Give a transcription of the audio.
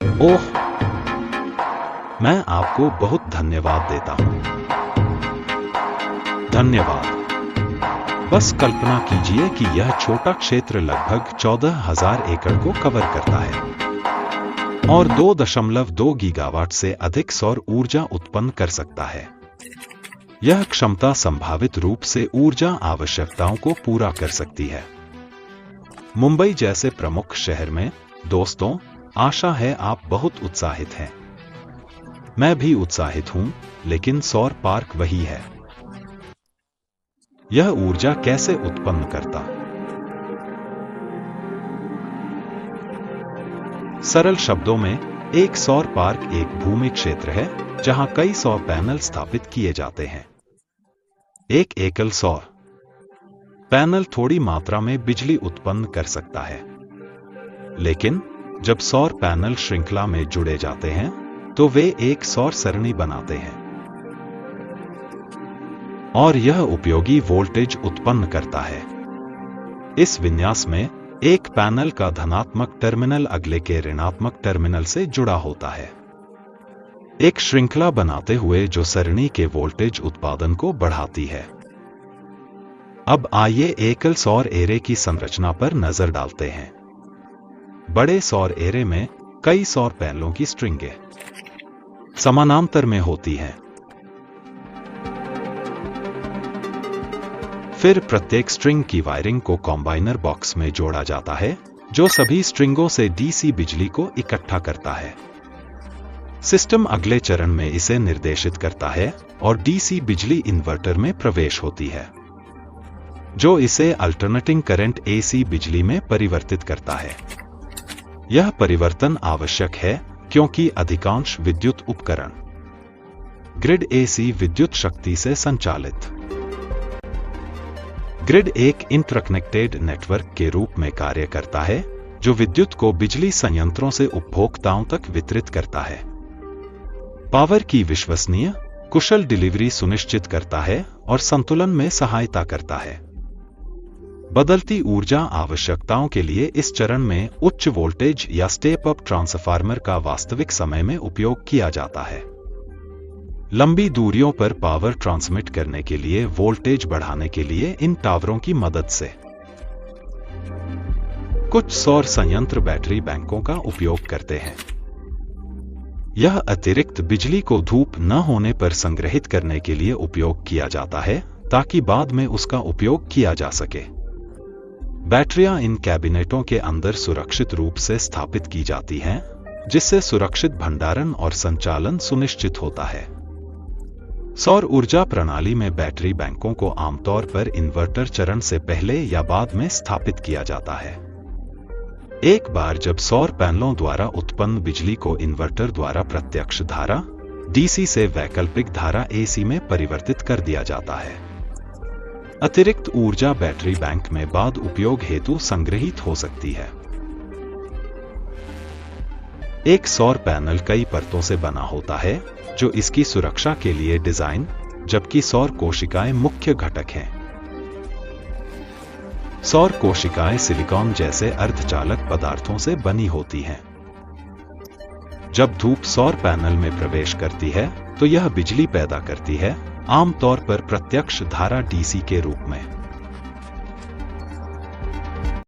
ओह, मैं आपको बहुत धन्यवाद देता हूं। धन्यवाद। बस कल्पना कीजिए कि यह छोटा क्षेत्र लगभग 14,000 एकड़ को कवर करता है और 2.2 गीगावाट से अधिक सौर ऊर्जा उत्पन्न कर सकता है। यह क्षमता संभावित रूप से ऊर्जा आवश्यकताओं को पूरा कर सकती है। मुंबई जैसे प्रमुख शहर में, दोस्तों, आशा है आप बहुत उत्साहित हैं। मैं भी उत्साहित हूं, लेकिन सौर पार्क वही है। यह ऊर्जा कैसे उत्पन्न करता? सरल शब्दों में, एक सौर पार्क एक भूमि क्षेत्र है जहां कई सौर पैनल स्थापित किए जाते हैं। एक एकल सौर पैनल थोड़ी मात्रा में बिजली उत्पन्न कर सकता है, लेकिन जब सौर पैनल श्रृंखला में जुड़े जाते हैं तो वे एक सौर सरणी बनाते हैं और यह उपयोगी वोल्टेज उत्पन्न करता है। इस विन्यास में एक पैनल का धनात्मक टर्मिनल अगले के ऋणात्मक टर्मिनल से जुड़ा होता है, एक श्रृंखला बनाते हुए जो सरणी के वोल्टेज उत्पादन को बढ़ाती है। अब आइए एकल सौर एरे की संरचना पर नजर डालते हैं। बड़े सौर एरे में कई सौर पैनलों की स्ट्रिंगें समानांतर में होती हैं। फिर प्रत्येक स्ट्रिंग की वायरिंग को कॉम्बाइनर बॉक्स में जोड़ा जाता है, जो सभी स्ट्रिंगों से डीसी बिजली को इकट्ठा करता है। सिस्टम अगले चरण में इसे निर्देशित करता है और डीसी बिजली इन्वर्टर में प्रवेश होती है, जो इसे अल्टरनेटिंग करंट एसी बिजली में परिवर्तित करता है। यह परिवर्तन आवश्यक है क्योंकि अधिकांश विद्युत उपकरण ग्रिड एसी विद्युत शक्ति से संचालित। ग्रिड एक इंटरकनेक्टेड नेटवर्क के रूप में कार्य करता है जो विद्युत को बिजली संयंत्रों से उपभोक्ताओं तक वितरित करता है। पावर की विश्वसनीय, कुशल डिलीवरी सुनिश्चित करता है और संतुलन में सहायता करता है। बदलती ऊर्जा आवश्यकताओं के लिए इस चरण में उच्च वोल्टेज या स्टेप अप ट्रांसफार्मर का वास्तविक समय में उपयोग किया जाता है। लंबी दूरियों पर पावर ट्रांसमिट करने के लिए वोल्टेज बढ़ाने के लिए इन टावरों की मदद से कुछ सौर संयंत्र बैटरी बैंकों का उपयोग करते हैं। यह अतिरिक्त बिजली को धूप न होने पर संग्रहित करने के लिए उपयोग किया जाता है ताकि बाद में उसका उपयोग किया जा सके। बैटरियां इन कैबिनेटों के अंदर सुरक्षित रूप से स्थापित की जाती हैं, जिससे सुरक्षित भंडारण और संचालन सुनिश्चित होता है। सौर ऊर्जा प्रणाली में बैटरी बैंकों को आमतौर पर इन्वर्टर चरण से पहले या बाद में स्थापित किया जाता है। एक बार जब सौर पैनलों द्वारा उत्पन्न बिजली को इन्वर्टर द्वारा प्रत्यक्ष धारा डीसी से वैकल्पिक धारा एसी में परिवर्तित कर दिया जाता है, अतिरिक्त ऊर्जा बैटरी बैंक में बाद उपयोग हेतु संग्रहित हो सकती है। एक सौर पैनल कई परतों से बना होता है जो इसकी सुरक्षा के लिए डिजाइन, जबकि सौर कोशिकाएं मुख्य घटक हैं। सौर कोशिकाएं सिलिकॉन जैसे अर्धचालक पदार्थों से बनी होती हैं। जब धूप सौर पैनल में प्रवेश करती है तो यह बिजली पैदा करती है, आमतौर पर प्रत्यक्ष धारा डीसी के रूप में।